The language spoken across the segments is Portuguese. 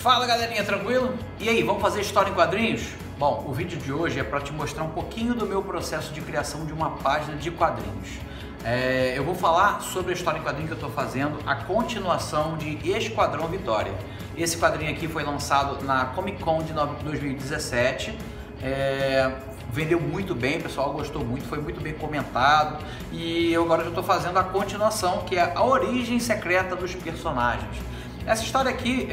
Fala galerinha, tranquilo? E aí, vamos fazer história em quadrinhos? Bom, o vídeo de hoje é para te mostrar um pouquinho do meu processo de criação de uma página de quadrinhos. Eu vou falar sobre a história em quadrinhos que eu estou fazendo, a continuação de Esquadrão Vitória. Esse quadrinho aqui foi lançado na Comic Con de 2017. Vendeu muito bem, o pessoal gostou muito, foi muito bem comentado. E eu agora já estou fazendo a continuação, que é a origem secreta dos personagens. Essa história aqui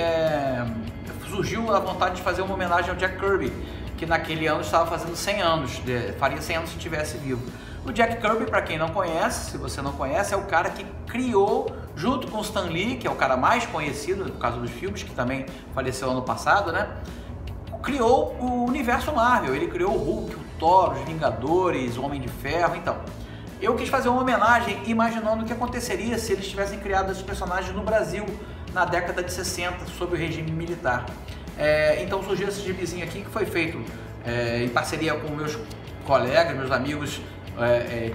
surgiu a vontade de fazer uma homenagem ao Jack Kirby, que naquele ano estava fazendo 100 anos, faria 100 anos se estivesse vivo. O Jack Kirby, para quem não conhece, se você não conhece, é o cara que criou, junto com o Stan Lee, que é o cara mais conhecido por causa dos filmes, que também faleceu ano passado, né? Criou o universo Marvel, ele criou o Hulk, o Thor, os Vingadores, o Homem de Ferro, então. Eu quis fazer uma homenagem imaginando o que aconteceria se eles tivessem criado esses personagens no Brasil na década de 60, sob o regime militar. Então surgiu esse gibizinho aqui que foi feito em parceria com meus colegas, meus amigos,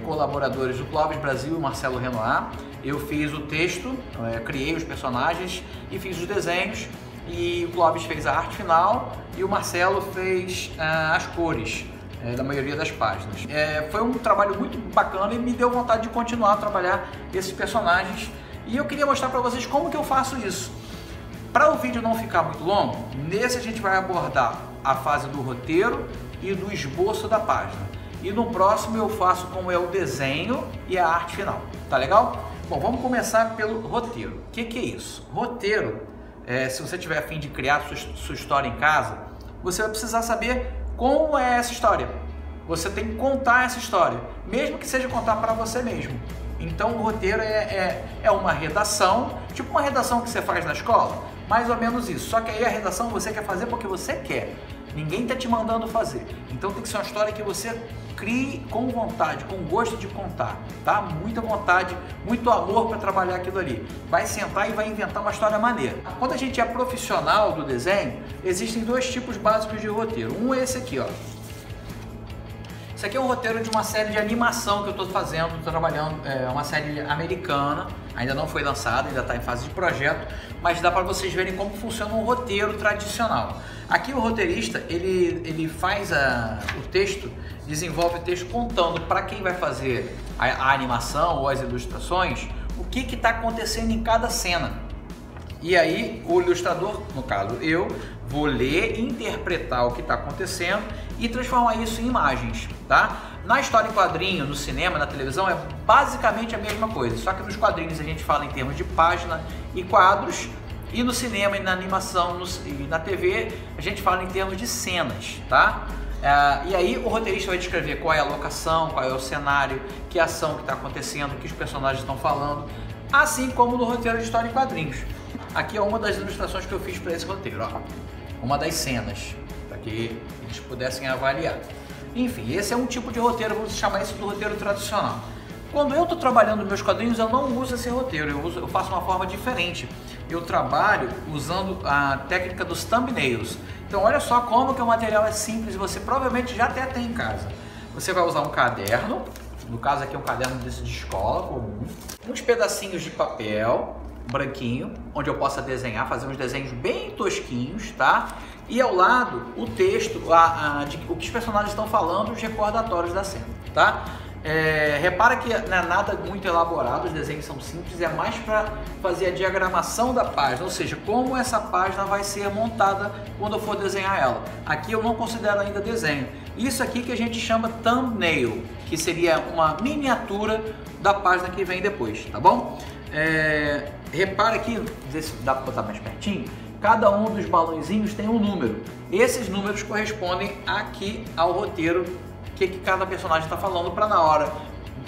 colaboradores do Clóvis Brasil e Marcelo Renoir. Eu fiz o texto, criei os personagens e fiz os desenhos. E o Clóvis fez a arte final e o Marcelo fez as cores da maioria das páginas. Foi um trabalho muito bacana e me deu vontade de continuar a trabalhar esses personagens. E eu queria mostrar para vocês como que eu faço isso. Para o vídeo não ficar muito longo, nesse a gente vai abordar a fase do roteiro e do esboço da página. E no próximo eu faço como é o desenho e a arte final. Tá legal? Bom, vamos começar pelo roteiro. O que é isso? Roteiro, se você tiver a fim de criar sua história em casa, você vai precisar saber como é essa história. Você tem que contar essa história, mesmo que seja contar para você mesmo. Então o roteiro é uma redação, tipo uma redação que você faz na escola, mais ou menos isso. Só que aí a redação você quer fazer porque você quer, ninguém está te mandando fazer. Então tem que ser uma história que você crie com vontade, com gosto de contar, tá? Muita vontade, muito amor para trabalhar aquilo ali. Vai sentar e vai inventar uma história maneira. Quando a gente é profissional do desenho, existem dois tipos básicos de roteiro. Um é esse aqui, ó. Isso aqui é um roteiro de uma série de animação que eu estou fazendo, trabalhando, uma série americana, ainda não foi lançada, ainda está em fase de projeto, mas dá para vocês verem como funciona um roteiro tradicional. Aqui o roteirista, ele faz o texto, desenvolve o texto contando para quem vai fazer a animação ou as ilustrações, o que está acontecendo em cada cena. E aí o ilustrador, no caso eu, vou ler, interpretar o que está acontecendo e transformar isso em imagens, tá? Na história em quadrinho, no cinema, na televisão, é basicamente a mesma coisa, só que nos quadrinhos a gente fala em termos de página e quadros, e no cinema e na animação e na TV a gente fala em termos de cenas, tá? E aí o roteirista vai descrever qual é a locação, qual é o cenário, que ação que está acontecendo, o que os personagens estão falando, assim como no roteiro de história em quadrinhos. Aqui é uma das ilustrações que eu fiz para esse roteiro, ó. Uma das cenas, para que eles pudessem avaliar. Enfim, esse é um tipo de roteiro, vamos chamar isso de roteiro tradicional. Quando eu estou trabalhando meus quadrinhos, eu não uso esse roteiro, eu faço uma forma diferente. Eu trabalho usando a técnica dos thumbnails. Então olha só como que o material é simples e você provavelmente já até tem em casa. Você vai usar um caderno, no caso aqui é um caderno desse de escola comum, uns pedacinhos de papel branquinho, onde eu possa desenhar, fazer uns desenhos bem tosquinhos, tá? E ao lado o texto, o que os personagens estão falando, os recordatórios da cena, tá? Repara que não é nada muito elaborado, os desenhos são simples, é mais para fazer a diagramação da página, ou seja, como essa página vai ser montada quando eu for desenhar ela. Aqui eu não considero ainda desenho. Isso aqui que a gente chama thumbnail, que seria uma miniatura da página que vem depois, tá bom? Repara aqui, se dá para botar mais pertinho, cada um dos balãozinhos tem um número. Esses números correspondem aqui ao roteiro que cada personagem está falando, para na hora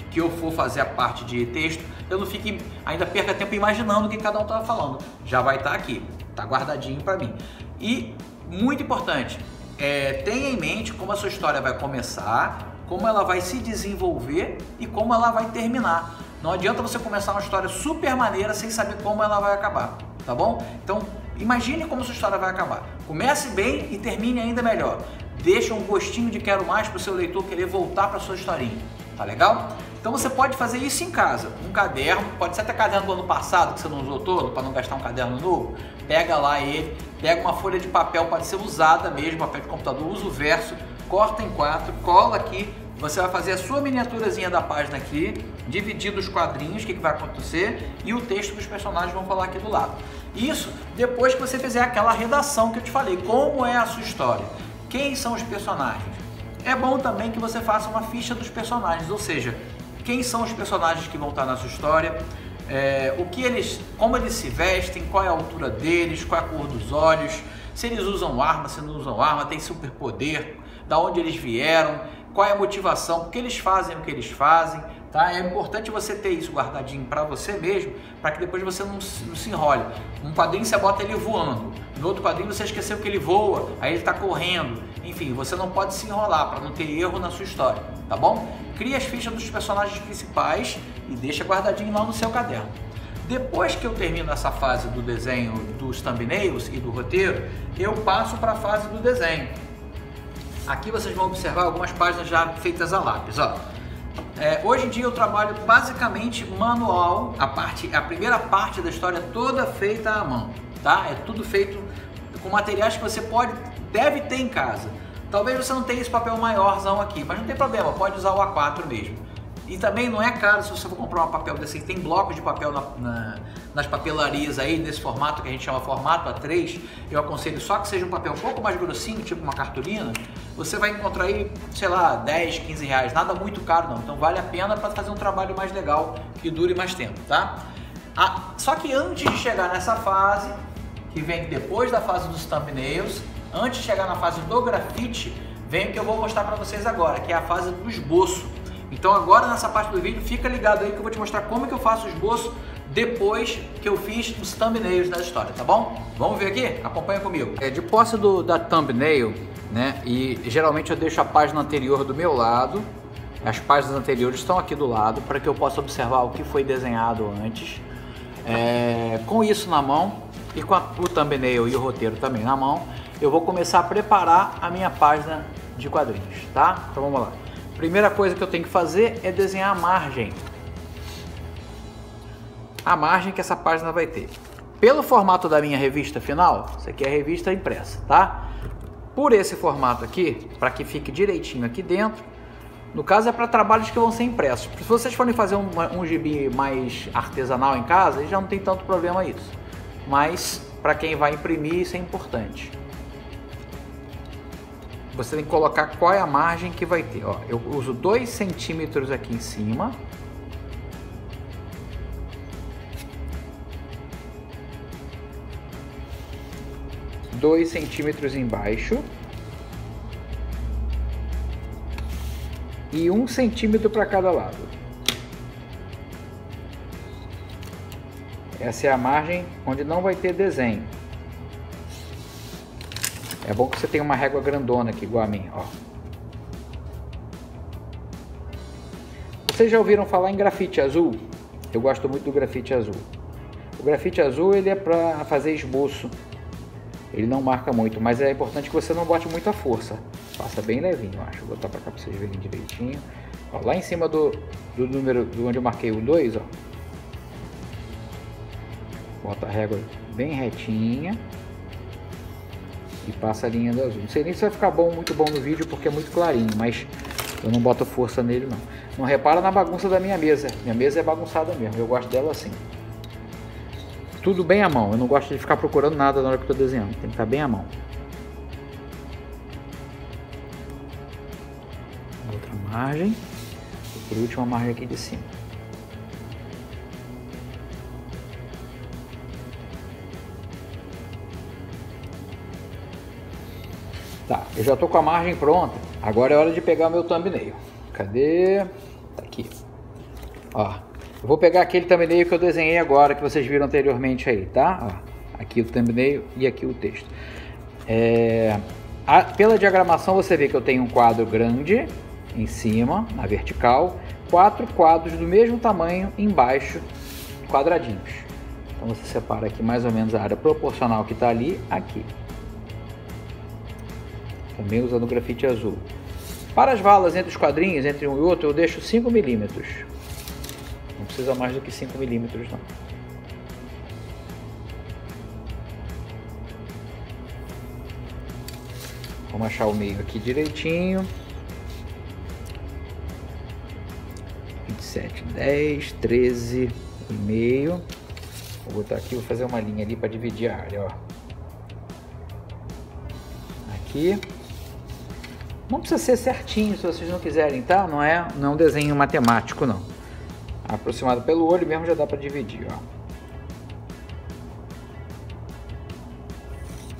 que eu for fazer a parte de texto, eu não fique, ainda perca tempo imaginando o que cada um está falando. Já vai estar aqui, está guardadinho para mim. E, muito importante, tenha em mente como a sua história vai começar, como ela vai se desenvolver e como ela vai terminar. Não adianta você começar uma história super maneira sem saber como ela vai acabar, tá bom? Então, imagine como sua história vai acabar. Comece bem e termine ainda melhor. Deixa um gostinho de quero mais para o seu leitor querer voltar para sua historinha, tá legal? Então você pode fazer isso em casa, um caderno, pode ser até caderno do ano passado que você não usou todo, para não gastar um caderno novo, pega lá ele, pega uma folha de papel, pode ser usada mesmo, papel de computador, usa o verso, corta em 4, cola aqui, você vai fazer a sua miniaturazinha da página aqui, dividindo os quadrinhos, o que vai acontecer, e o texto que os personagens vão falar aqui do lado. Isso depois que você fizer aquela redação que eu te falei, como é a sua história, quem são os personagens. É bom também que você faça uma ficha dos personagens, ou seja, quem são os personagens que vão estar na sua história, como eles se vestem, qual é a altura deles, qual é a cor dos olhos, se eles usam arma, se não usam arma, tem superpoder, da onde eles vieram, qual é a motivação, por que eles fazem o que eles fazem, tá? É importante você ter isso guardadinho para você mesmo, para que depois você não se enrole. Um quadrinho você bota ele voando, no outro quadrinho você esqueceu que ele voa, aí ele está correndo, enfim, você não pode se enrolar para não ter erro na sua história, tá bom? Cria as fichas dos personagens principais e deixa guardadinho lá no seu caderno. Depois que eu termino essa fase do desenho dos thumbnails e do roteiro, eu passo para a fase do desenho. Aqui vocês vão observar algumas páginas já feitas a lápis, ó. Hoje em dia eu trabalho basicamente manual, a primeira parte da história toda feita à mão, tá? É tudo feito com materiais que você deve ter em casa. Talvez você não tenha esse papel maiorzão aqui, mas não tem problema, pode usar o A4 mesmo. E também não é caro se você for comprar um papel desse aqui, tem blocos de papel nas papelarias aí, nesse formato que a gente chama formato A3, eu aconselho só que seja um papel um pouco mais grossinho, tipo uma cartolina, você vai encontrar aí, sei lá, 10, 15 reais, nada muito caro não, então vale a pena para fazer um trabalho mais legal, que dure mais tempo, tá? Só que antes de chegar nessa fase, que vem depois da fase dos thumbnails, antes de chegar na fase do grafite, vem o que eu vou mostrar para vocês agora, que é a fase do esboço. Então agora nessa parte do vídeo, fica ligado aí que eu vou te mostrar como que eu faço o esboço depois que eu fiz os thumbnails da história, tá bom? Vamos ver aqui? Acompanha comigo. De posse da thumbnail, né, e geralmente eu deixo a página anterior do meu lado, as páginas anteriores estão aqui do lado, para que eu possa observar o que foi desenhado antes. Com isso na mão, e com o thumbnail e o roteiro também na mão, eu vou começar a preparar a minha página de quadrinhos, tá? Então vamos lá. Primeira coisa que eu tenho que fazer é desenhar a margem. A margem que essa página vai ter. Pelo formato da minha revista final, isso aqui é a revista impressa, tá? Por esse formato aqui, para que fique direitinho aqui dentro, no caso é para trabalhos que vão ser impressos. Se vocês forem fazer um gibi mais artesanal em casa, aí já não tem tanto problema isso. Mas para quem vai imprimir, isso é importante. Você tem que colocar qual é a margem que vai ter. Ó, eu uso 2 centímetros aqui em cima. E 2 centímetros embaixo. E 1 centímetro para cada lado. Essa é a margem onde não vai ter desenho. É bom que você tenha uma régua grandona aqui, igual a mim, ó. Vocês já ouviram falar em grafite azul? Eu gosto muito do grafite azul. O grafite azul, ele é para fazer esboço. Ele não marca muito, mas é importante que você não bote muita força. Faça bem levinho, acho. Vou botar para cá para vocês verem direitinho. Ó, lá em cima do número, onde eu marquei o 2, ó. Bota a régua bem retinha. E passa a linha do azul. Não sei nem se vai ficar muito bom no vídeo, porque é muito clarinho, mas eu não boto força nele não. Não repara na bagunça da minha mesa. Minha mesa é bagunçada mesmo, eu gosto dela assim. Tudo bem à mão, eu não gosto de ficar procurando nada na hora que eu estou desenhando. Tem que estar bem à mão. Outra margem. E por último a margem aqui de cima. Tá, eu já tô com a margem pronta. Agora é hora de pegar o meu thumbnail. Cadê? Tá aqui. Ó, eu vou pegar aquele thumbnail que eu desenhei agora, que vocês viram anteriormente aí, tá? Ó, aqui o thumbnail e aqui o texto. Pela diagramação você vê que eu tenho um quadro grande em cima, na vertical, 4 quadros do mesmo tamanho embaixo, quadradinhos. Então você separa aqui mais ou menos a área proporcional que está ali, aqui. Também usando grafite azul. Para as valas entre os quadrinhos, entre um e outro, eu deixo 5 milímetros. Não precisa mais do que 5 milímetros não. Vamos achar o meio aqui direitinho. 27, 10, 13 e meio. Vou botar aqui, vou fazer uma linha ali para dividir a área, ó. Aqui. Não precisa ser certinho se vocês não quiserem, tá? Não é um desenho matemático, não. Aproximado pelo olho mesmo já dá para dividir, ó.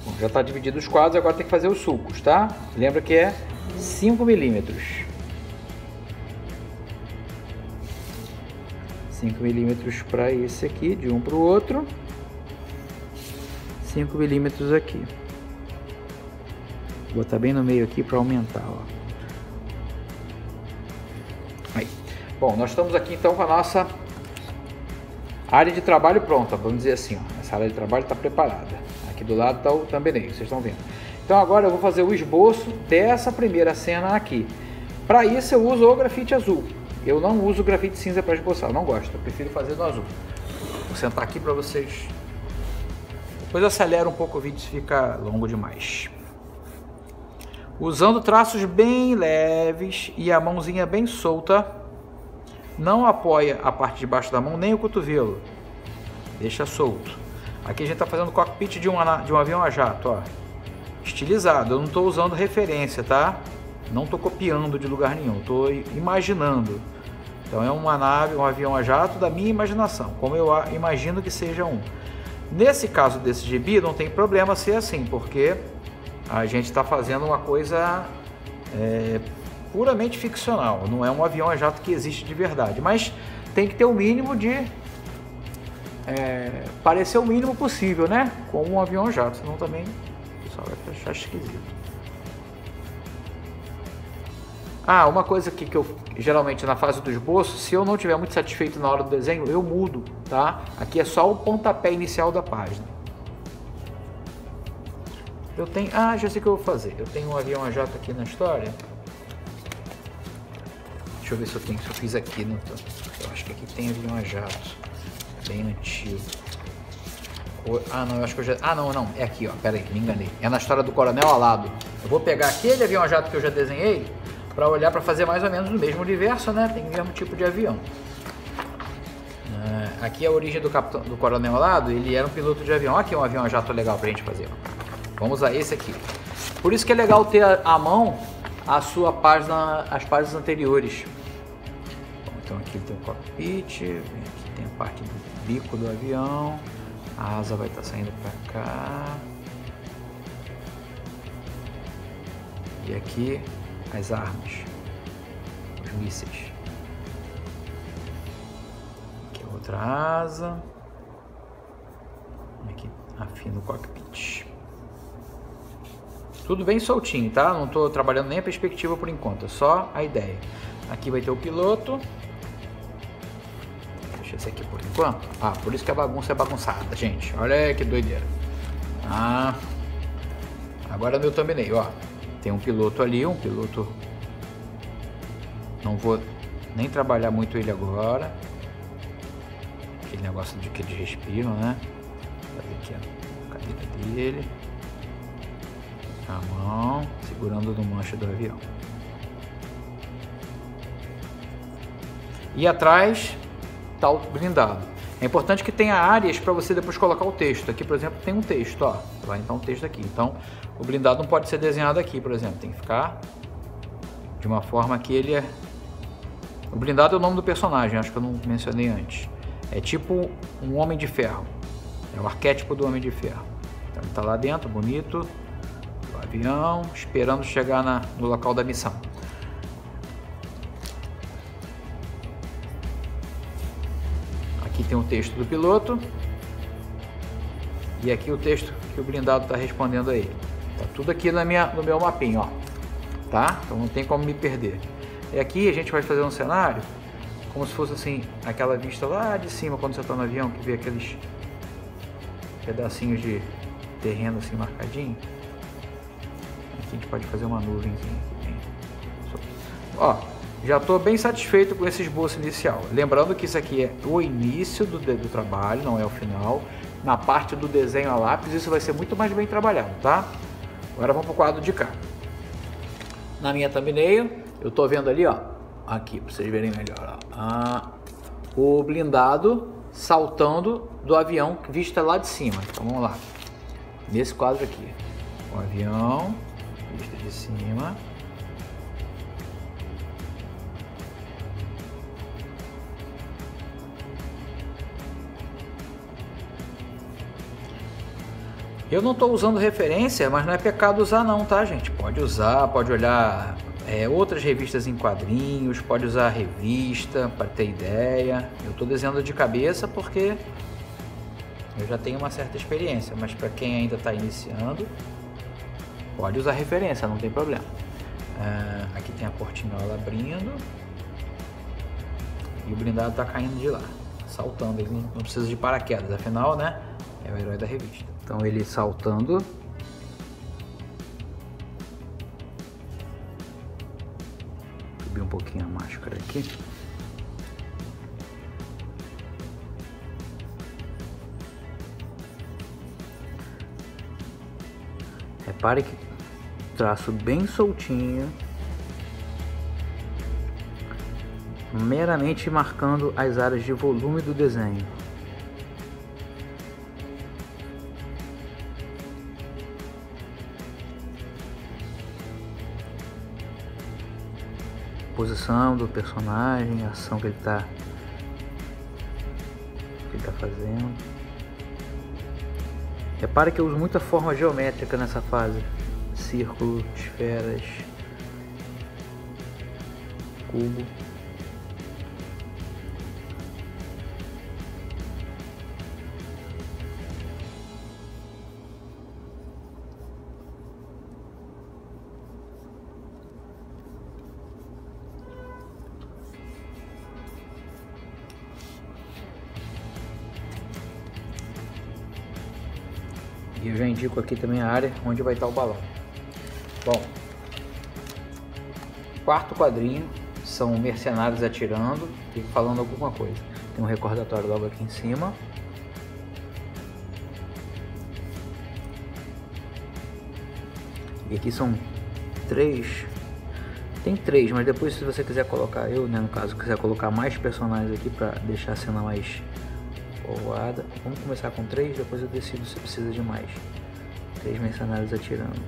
Bom, já está dividido os quadros, agora tem que fazer os sulcos, tá? Lembra que é 5 milímetros. 5 milímetros para esse aqui, de um para o outro. 5 milímetros aqui. Vou botar bem no meio aqui para aumentar, ó. Aí. Bom, nós estamos aqui então com a nossa área de trabalho pronta, vamos dizer assim, ó. Essa área de trabalho está preparada. Aqui do lado está o thumbnail, vocês estão vendo. Então agora eu vou fazer o esboço dessa primeira cena aqui. Para isso eu uso o grafite azul. Eu não uso grafite cinza para esboçar, eu não gosto, eu prefiro fazer no azul. Vou sentar aqui para vocês. Depois eu acelero um pouco o vídeo se fica longo demais. Usando traços bem leves e a mãozinha bem solta, não apoia a parte de baixo da mão nem o cotovelo, deixa solto. Aqui a gente está fazendo o cockpit de um avião a jato, ó, estilizado. Eu não estou usando referência, tá? Não estou copiando de lugar nenhum, estou imaginando. Então é uma nave, um avião a jato da minha imaginação, como eu imagino que seja um. Nesse caso desse gibi não tem problema ser assim, porque a gente está fazendo uma coisa puramente ficcional, não é um avião a jato que existe de verdade, mas tem que ter o mínimo de parecer o mínimo possível, né? Como um avião a jato, senão também o pessoal vai achar esquisito. Ah, uma coisa aqui que eu geralmente na fase do esboço, se eu não estiver muito satisfeito na hora do desenho, eu mudo, tá? Aqui é só o pontapé inicial da página. Eu tenho, já sei o que eu vou fazer. Eu tenho um avião a jato aqui na história. Deixa eu ver se eu fiz aqui, né? Eu acho que aqui tem avião a jato, bem antigo. Não, eu acho que eu já... não, é aqui, ó, pera aí, me enganei. É na história do Coronel Alado. Eu vou pegar aquele avião a jato que eu já desenhei para olhar, para fazer mais ou menos o mesmo universo, né? Tem o mesmo tipo de avião. Aqui é a origem do Coronel Alado, ele era um piloto de avião. Aqui é um avião a jato legal pra gente fazer, ó. Vamos usar esse aqui. Por isso que é legal ter à mão as páginas anteriores. Bom, então aqui tem o cockpit, aqui tem a parte do bico do avião, a asa vai estar saindo para cá. E aqui as armas, os mísseis. Aqui é outra asa. Aqui afina o cockpit. Tudo bem soltinho, tá? Não estou trabalhando nem a perspectiva por enquanto, é só a ideia. Aqui vai ter o piloto. Deixa esse aqui por enquanto. Por isso que a bagunça é bagunçada, gente. Olha que doideira. Agora meu thumbnail, ó. Tem um piloto ali, um piloto... Não vou nem trabalhar muito ele agora. Aquele negócio de que eles respiram, né? Fazer aqui a cadeira dele. A mão segurando no manche do avião. E atrás está o blindado. É importante que tenha áreas para você depois colocar o texto. Aqui, por exemplo, tem um texto, ó. Vai entrar um texto aqui. Então, o blindado não pode ser desenhado aqui, por exemplo. Tem que ficar de uma forma que ele é... O blindado é o nome do personagem, acho que eu não mencionei antes. É tipo um Homem de Ferro. É o arquétipo do Homem de Ferro. Então, ele está lá dentro, bonito. O avião, esperando chegar no local da missão. Aqui tem o texto do piloto. E aqui o texto que o blindado está respondendo a ele. Tá tudo aqui no meu mapinha, ó. Tá? Então não tem como me perder. E aqui a gente vai fazer um cenário como se fosse assim, aquela vista lá de cima quando você está no avião, que vê aqueles pedacinhos de terreno assim marcadinho. Aqui a gente pode fazer uma nuvenzinha. Ó, já estou bem satisfeito com esse esboço inicial. Lembrando que isso aqui é o início do trabalho, não é o final. Na parte do desenho a lápis, isso vai ser muito mais bem trabalhado, tá? Agora vamos para o quadro de cá. na minha thumbnail, eu tô vendo ali, ó, aqui, para vocês verem melhor, ó, o blindado saltando do avião visto lá de cima. Então vamos lá, nesse quadro aqui, o avião visto de cima. Eu não estou usando referência, mas não é pecado usar não, tá, gente? Pode usar, pode olhar outras revistas em quadrinhos, pode usar a revista para ter ideia. Eu estou desenhando de cabeça porque eu já tenho uma certa experiência, mas para quem ainda está iniciando, pode usar referência, não tem problema. Aqui tem a portinhola abrindo e o blindado está caindo de lá, saltando. Ele não precisa de paraquedas, afinal, né? É o herói da revista. Então ele saltando. Subir um pouquinho a máscara aqui. Repare que traço bem soltinho, meramente marcando as áreas de volume do desenho. Posição do personagem, a ação que ele tá fazendo. Repare que eu uso muita forma geométrica nessa fase: círculo, esferas, cubo. E eu já indico aqui também a área onde vai estar o balão. Bom, quarto quadrinho são mercenários atirando e falando alguma coisa. Tem um recordatório logo aqui em cima. E aqui são três. Tem três, mas depois, se você quiser colocar, eu, né, no caso, quiser colocar mais personagens aqui para deixar a cena mais povoada. Vamos começar com 3, depois eu decido se precisa de mais. 3 mercenários atirando.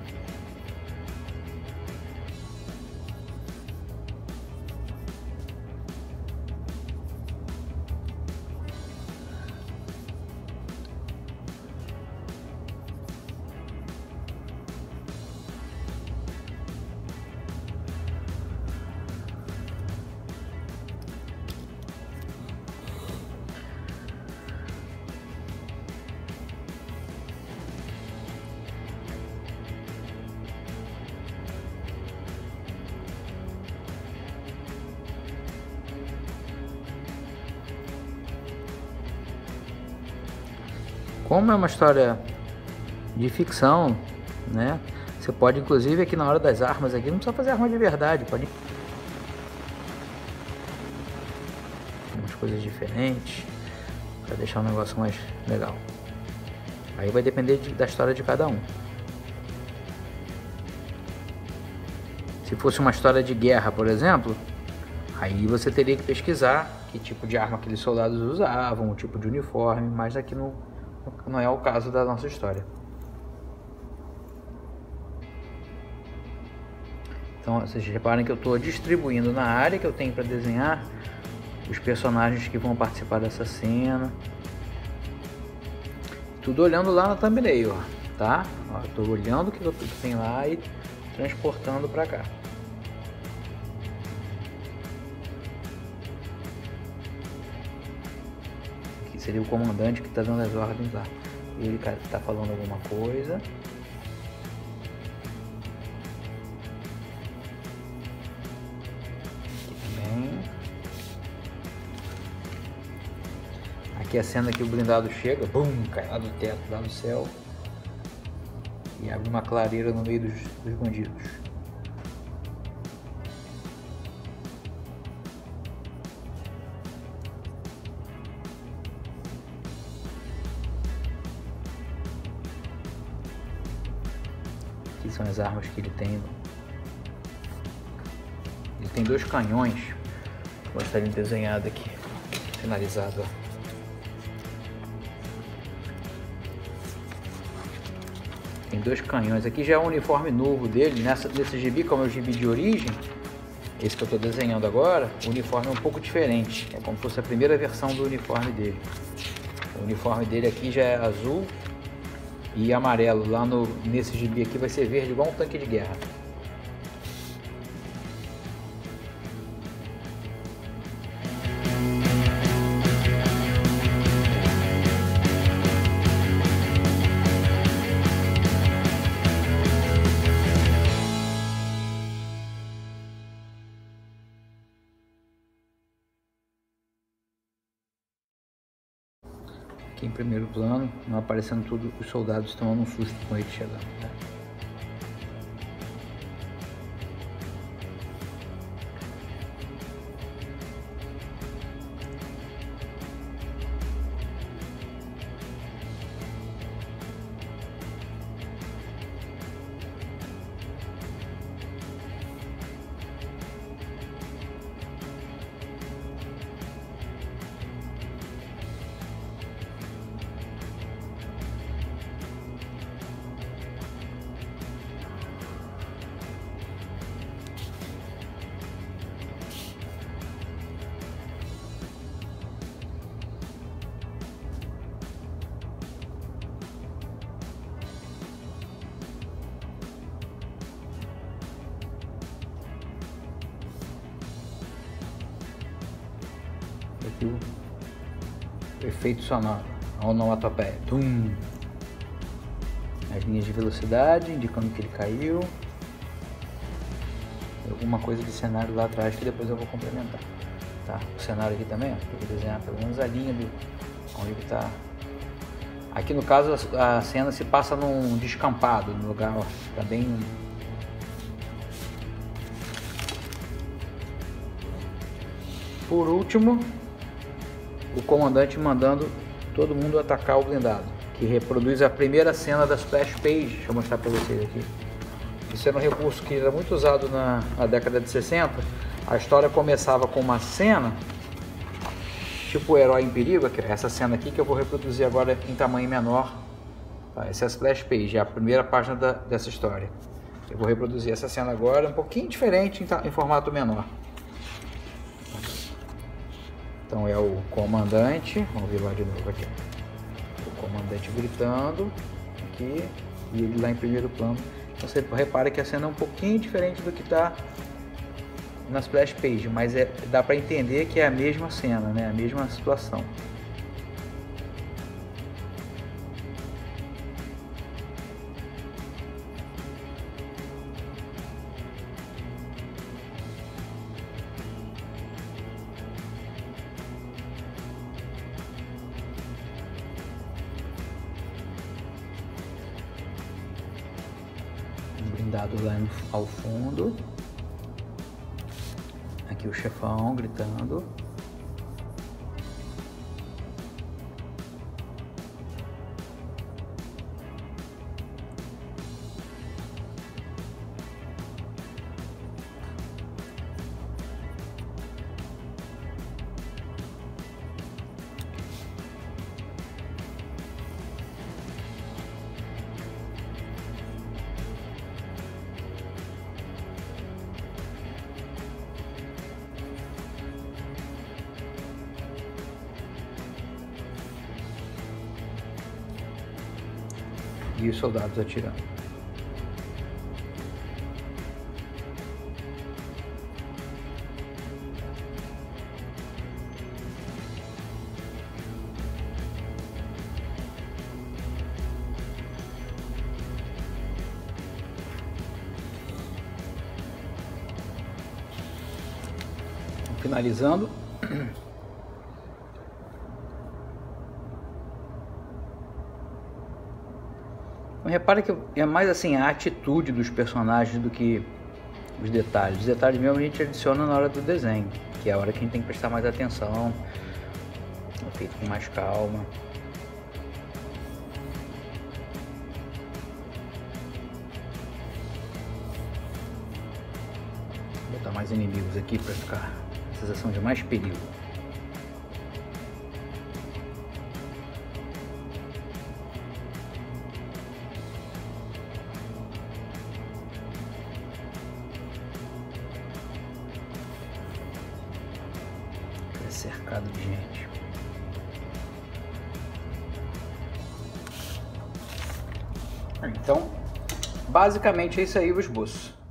Como é uma história de ficção, né? Você pode, inclusive, aqui na hora das armas, aqui não precisa fazer arma de verdade, pode umas coisas diferentes para deixar o negócio mais legal. Aí vai depender da história de cada um. Se fosse uma história de guerra, por exemplo, aí você teria que pesquisar que tipo de arma aqueles soldados usavam, o tipo de uniforme, mas aqui não é o caso da nossa história. Então vocês reparem que eu estou distribuindo na área que eu tenho para desenhar os personagens que vão participar dessa cena. Tudo olhando lá na thumbnail, ó, tá? Estou olhando o que tem lá e transportando para cá. Aqui seria o comandante que está dando as ordens lá. Ele está falando alguma coisa. Aqui é a cena que o blindado chega, bum, cai lá do teto, lá no céu e abre uma clareira no meio dos bandidos. Aqui são as armas que ele tem tem dois canhões. Vou mostrar ele desenhado aqui, finalizado, ó. Tem dois canhões. Aqui já é o uniforme novo dele. Nesse gibi, como é o gibi de origem, esse que eu estou desenhando agora, o uniforme é um pouco diferente. É como se fosse a primeira versão do uniforme dele. O uniforme dele aqui já é azul e amarelo. Lá nesse gibi aqui vai ser verde, igual um tanque de guerra. Aqui em primeiro plano, não aparecendo tudo, os soldados tomando um susto com ele chegando, tá? Aqui o efeito sonoro, a onomatopeia. Tum. As linhas de velocidade indicando que ele caiu. Alguma coisa de cenário lá atrás que depois eu vou complementar. Tá, o cenário aqui também, ó, tem que desenhar pelo menos a linha do onde ele está. Aqui no caso a cena se passa num descampado, no lugar, ó, tá bem. Por último, o comandante mandando todo mundo atacar o blindado, que reproduz a primeira cena da splash page. Deixa eu mostrar para vocês aqui. Isso era um recurso que era muito usado na década de 60. A história começava com uma cena, tipo o Herói em Perigo, essa cena aqui que eu vou reproduzir agora em tamanho menor. Tá, essa é a splash page, é a primeira página dessa história. Eu vou reproduzir essa cena agora, um pouquinho diferente em formato menor. Então é o comandante, vamos ver lá de novo aqui, o comandante gritando aqui e ele lá em primeiro plano. Então você repara que a cena é um pouquinho diferente do que está na splash page, mas dá para entender que é a mesma cena, né? A mesma situação. Blindado lá ao fundo, aqui o chefão gritando. E os soldados atirando. Finalizando. Repara que é mais assim a atitude dos personagens do que os detalhes. Os detalhes mesmo a gente adiciona na hora do desenho, que é a hora que a gente tem que prestar mais atenção, é feito com mais calma. Vou botar mais mais inimigos aqui para ficar sensação de mais perigo. É cercado de gente. Então, basicamente é isso aí o esboço.